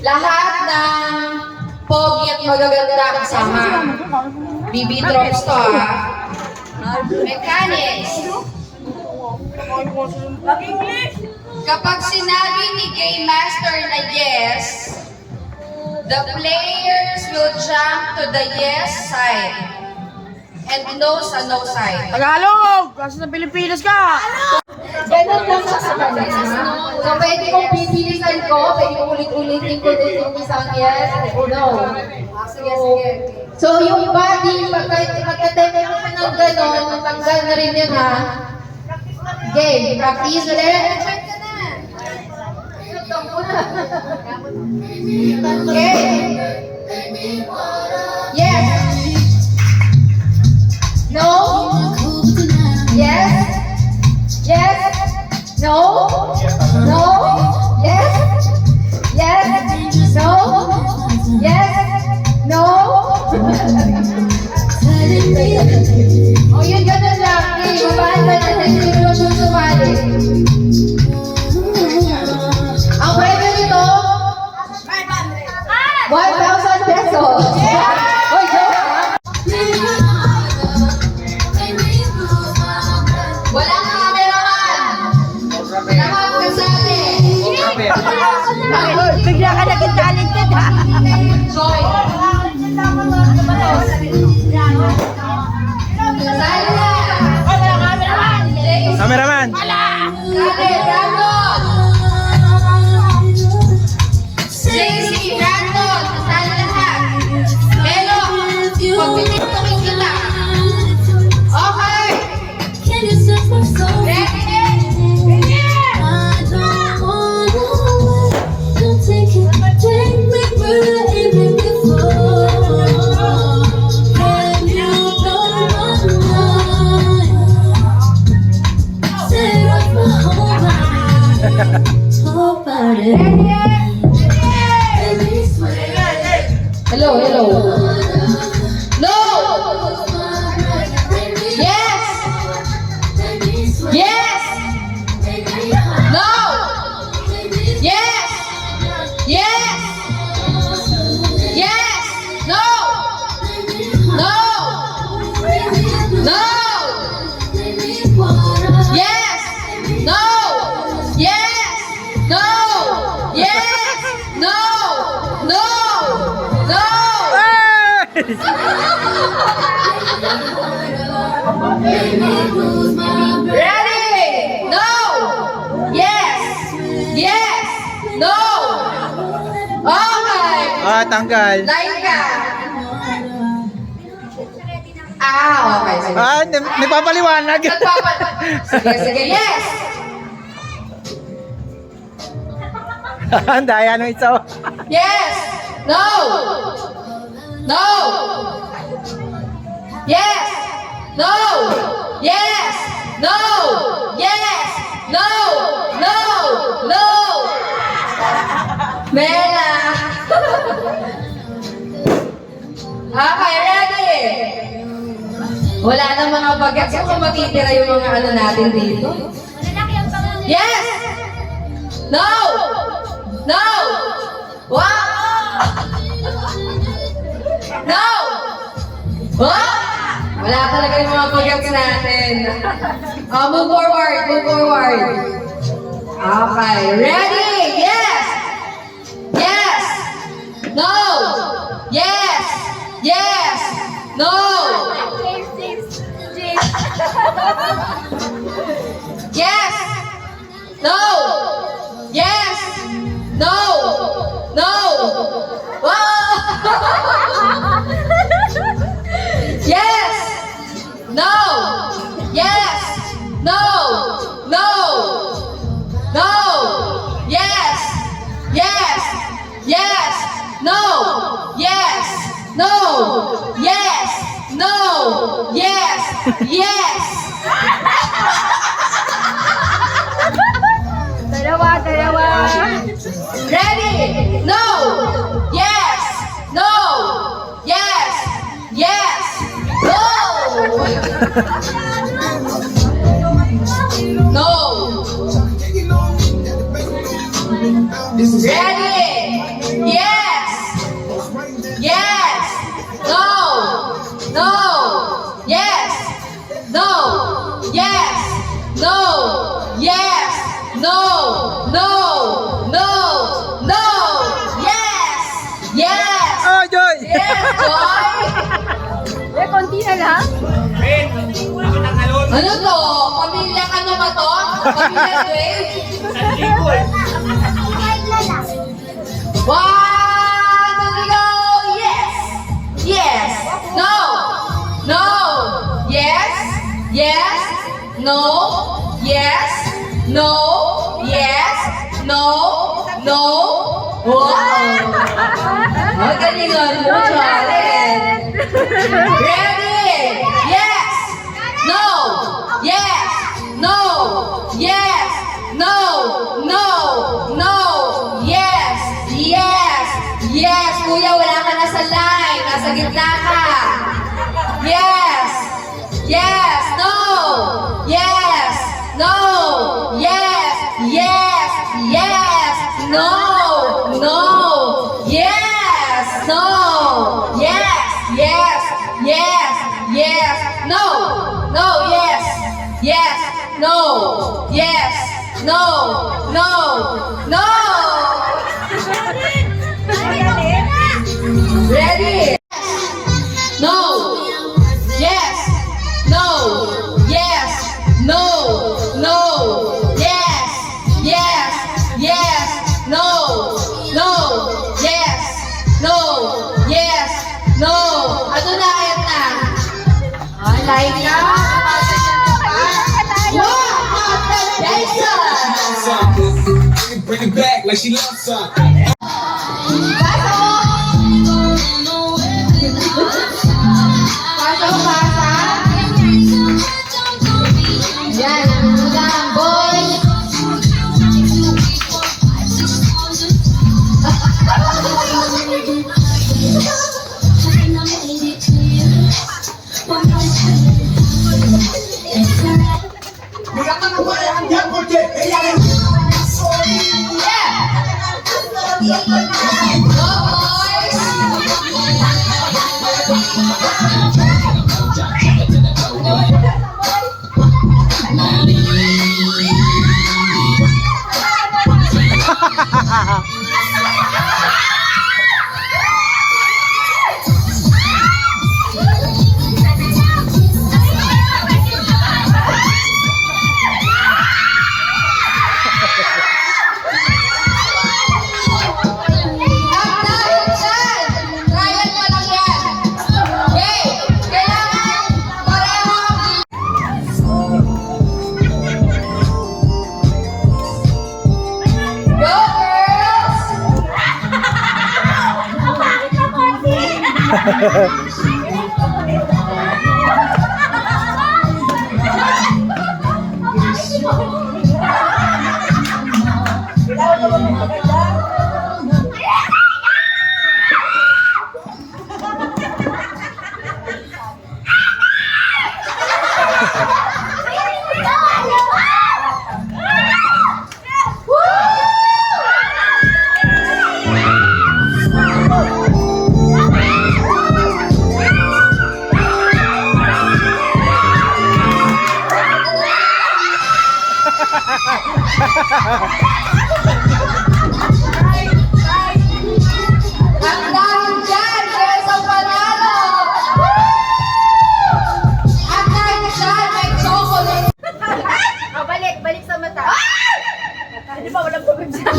Lahat ng pogi at magaganda kasama. BB drops to Mechanics. Kapag sinabi ni Game Master na yes, the players will jump to the yes side and no sa no side. Tagalog! Kasi sa Pilipinas ka! Ganun lang siya sa kanya. So, pwede kong pipilisan ko, pwede kong ulit-ulitin ko din yung isang yes o no. Sige. So, yung body, pagka-teke mo ng gano'n, matanggal na rin yun ha. Game, practice ulit. Okay. Yes. No. Yes. Yes. No. No. Yes. Yes. No. Yes. No. Oh, yun ganun lang. Okay, babaan ba natin yung susumali? Ang premyo nito, 1,000 pesos. Oy, joke ha? Wala na cameraman. Lahat kasali. Bigla ka naging talented ha! Joy. Kasali na. Cameraman! Kasali, Brandon. JC, Brandon. Kasali lahat. Hello. Pagpipintukin kita. Okay. Ready? Hello, hello. No! Yes! Yes! No! Yes! Yes! Yes! No! No! No! Yes! No! Yes! No! Yes! No! No! No! Ready? No! Yes! Yes! No! Okay! Tanggal. Line ka! Okay. Sige. Nagpapaliwanag. Sige. Yes! Ang daya ng isa. Yes! No! No! Yes! No! Yes! No! Yes! No! No! No! Mela! Okay, ready? Wala nang mga bagets kung matitira yung mga ano natin dito. Yes! No! No! Wow! No! Wow! Wala talaga yung mga bagets natin. Move forward. Okay, ready? Yes! Yes! No! Yes! Yes! No! Yes! No! Yes! No! No! Wow! Yes! No! Yes! No! No! No! Yes! Yes! Yes! No! Yes! No! Yes! No! Yes! Yes! Dalawa. Ready? No! Yes! No! Yes! Yes! No! No! Ready? Yes! No! No! No! No! Yes! Yes! Oh, Joy! Yes, Joy! Eh, konti na lang. Ano to? Pamilyang ano ba to? Pamilyang grade? One, two, go! Yes! Yes! No! No! Yes! Yes! No! Yes! No! Yes! No! No! Wow! Magalingan mo, Charlotte! Ready? Yes! No! Yes! No! Yes! No! No! No! Yes! Yes! Yes! Kuya, wala ka na sa line. Nasa gitna ka. Yes! Yes! No! Yes! No! Yes! Yes! Yes! No! No! Yes! No! Yes! Yes! Yes! Yes! No! No! Yes! Yes! No! Yes! No! No! No! Ready? No! Yes! No! Yes! No! No! Yes! Yes! Yes! No! No! Yes! No! Yes! No! Ano na, Edna? Like na? Bring it back like she loves something. Pasok, pasok. Yan, lang, boy. At dahil dyan, there's a panalo! At dahil dyan, may chocolate! Oh, balik, balik sa mata. Di ba, walang tubig siya.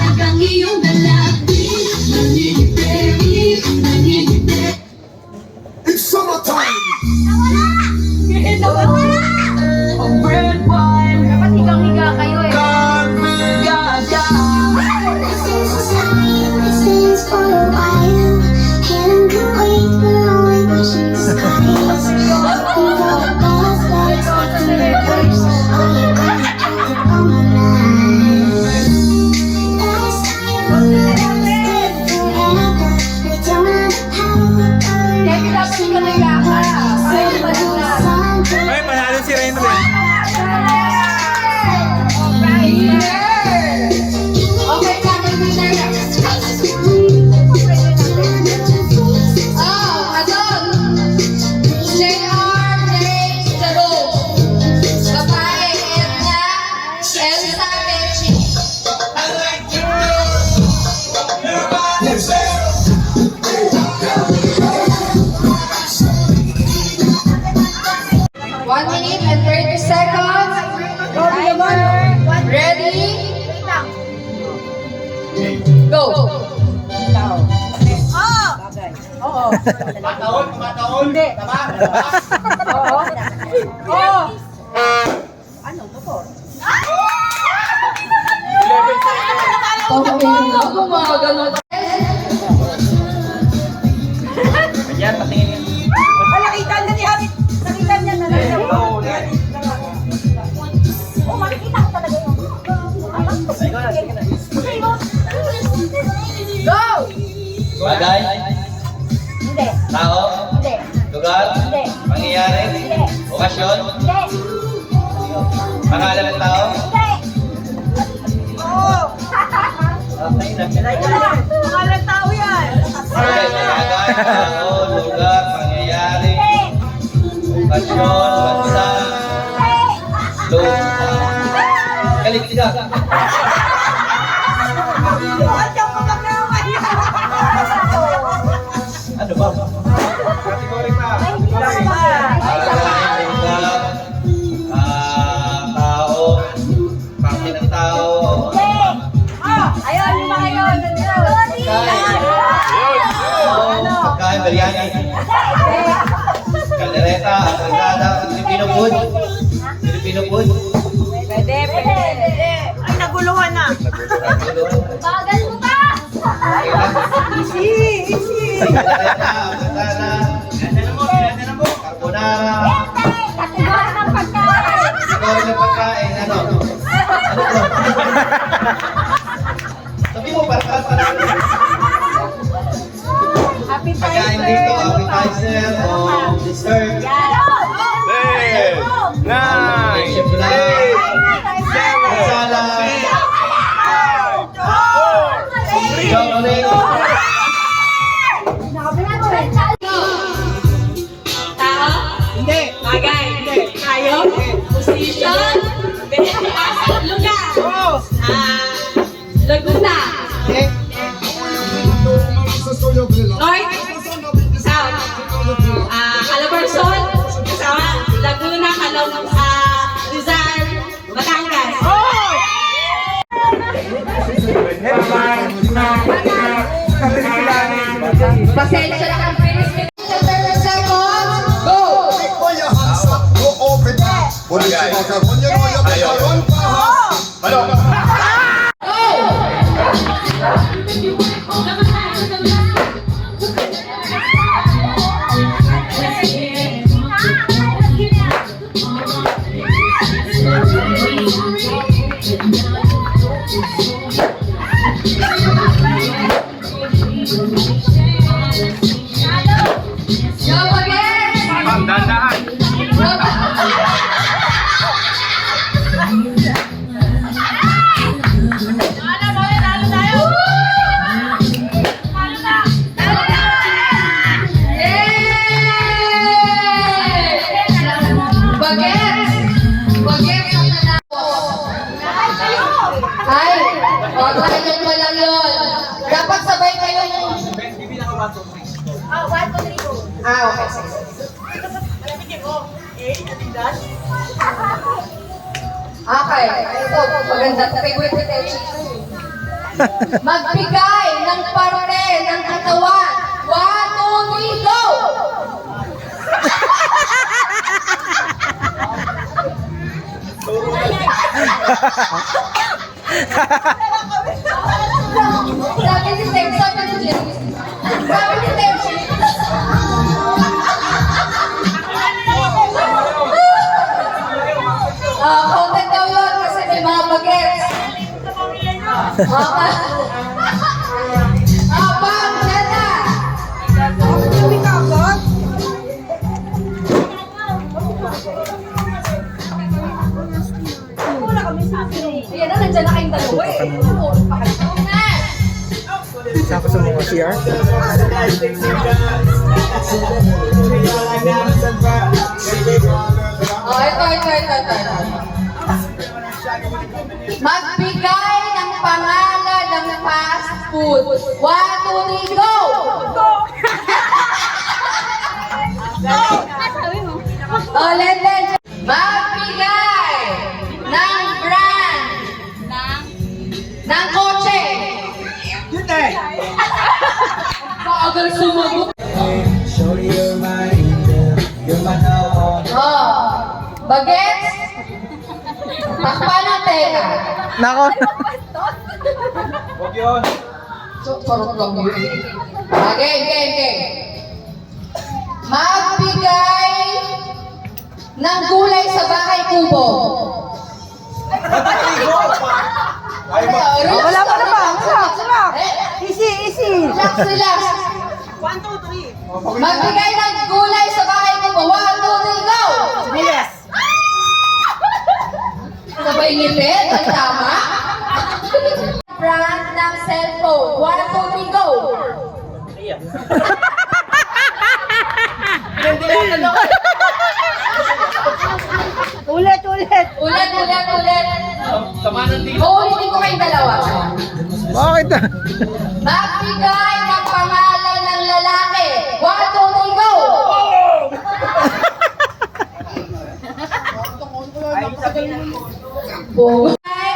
Hanggang iyong dalagin, nanginginig. It's summertime. Dapat higang-higa kayo eh. This is a sign, this is for a while. Incomplete, but only wishing skies. Looking for the best that is left in reverse. Oh, you're gonna turn on my mind. Oo. Hindi. Oo. Oo. Ano? Motor. Okay lang kung mga ganun. Ayan, patingin. Nakita na ni Hamid. Nakita niya na lang. Oh, makikita ko talaga yun. Go! Bagay, Hindi. tao, Hindi. lugar, Hindi. pangyayari, Hindi. okasyon, Hindi. pangalan ng tao. Hindi. Oo. Okay, nagkakita. Pangalan tao yan. Okay, bagay, tao, lugar, pangyayari, okasyon, bansa, lupa. Galit ka. Ano ba? Bagay, lugar, tao, parte ng tao, Ayun, yung mga yun. pagkain, biryani, kaldereta, asangada, Filipino food, Filipino food, Pwede, pwede. Ay, naguluhan na. Bagal mo pa! Easy, easy. kaldereta, asangada, carbonara, Kategori ng pagkain! siguro ng pagkain, ano? Ano to? Sabi mo, parang pagkain dito, appetizer o dessert. Siyempre, salad, chocolate, Hindi. Bagay. Hindi. Tayo. Position, lugar, Laguna, North, South, Calabarzon, kasama, Laguna, Rizal, Batangas. Pasensya na kang finish. 30 seconds. Go! Put your hands up, go open up. Put it to the run, you know you better run fast. Go again! Dandahan. Bagets! Bagets ang nanalo. Ay! O, tayo mo lang yun. Dapat sabay kayo yung... Ah, 1, 2, 3, go. Okay. Sige. Okay. Ito, maganda. Favorite ni Techi. Magbigay ng parte ng katawan. 1, 2, 3, go! Sabi ni Techi, sabi ni Techi. Content daw yun kasi may mga bagets. Abang, Nana! Ayan na, nandiyan na kayong dalawa eh. Saan ko sa mga CR? Oh, ito. Magbigay ng pangalan ng fast food. 1, 2, 3, go! Ulit. Magbigay ng brand ng kotse. Yun na! Agal sumagot. Shorty, you're my angel. You're my dog. Oh. Bagets? Takpan ng teka. Nako. Huwag yun. Sarap lang yun. Okay. Magbigay ng gulay sa bahay kubo. Wala pa na ba? Easy. Relax. 1, 2, 3. Magbigay ng gulay sa bahay kubo. 1, 2, 3, go! Bilis. Sabay ngipin? Ay, tama? Brand ng cellphone. 1, 2, 3, go! Ulit. Ulit. Tamanan din. Uulitin ko kayong dalawa. Bakit? Magbigay ng pangalan ng lalaki. 1, 2, 3, go! Magbigay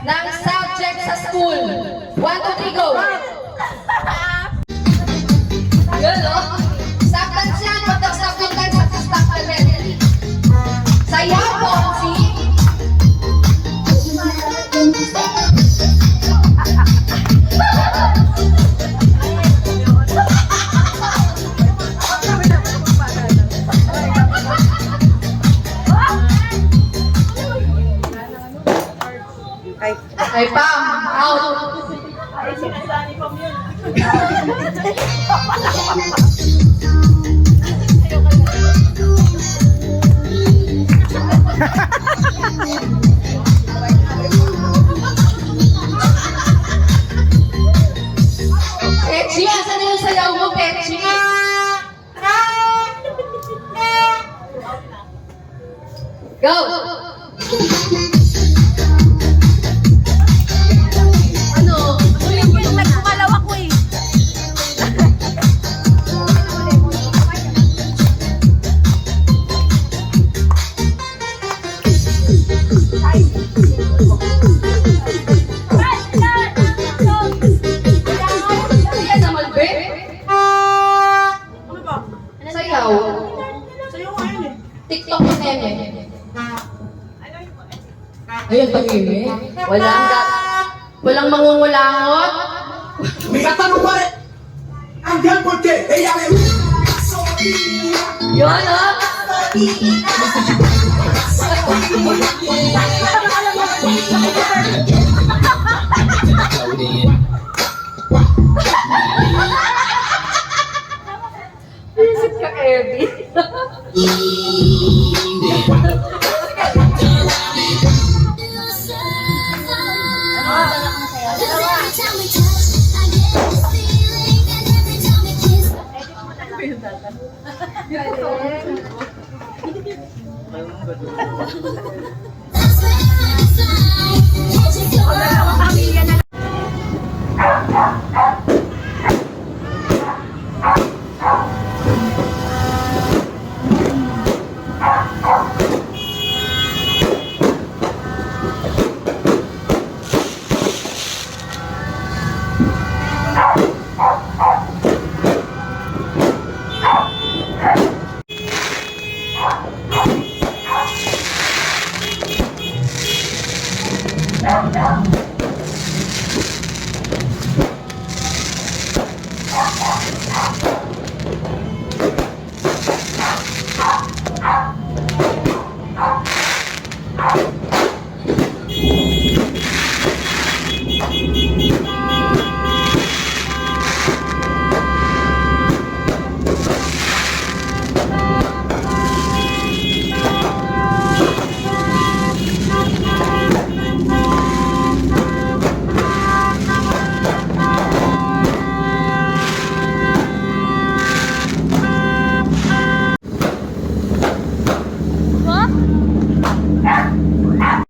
ng subject sa school. 1, 2, 3, go! Yun, no? Substance yan. Pag nag-substance, substance yan. Sayaw, Bonsi! Ay, Pam! Out! Pechi, asan na yung sayaw mo, Pechi? Go! Ano? Yung nagkumalaw ako eh. Yan naman, be? Ano ba? Sayaw. Sa'yo nga yun eh. TikTok mo na yan eh. Ayun, tahimik. Walang mangungulangot. Yun, oh. Visit ka, Kirby. Every time we touch, I get this feeling, and every time we kiss, that's when I fly. Catching your Go!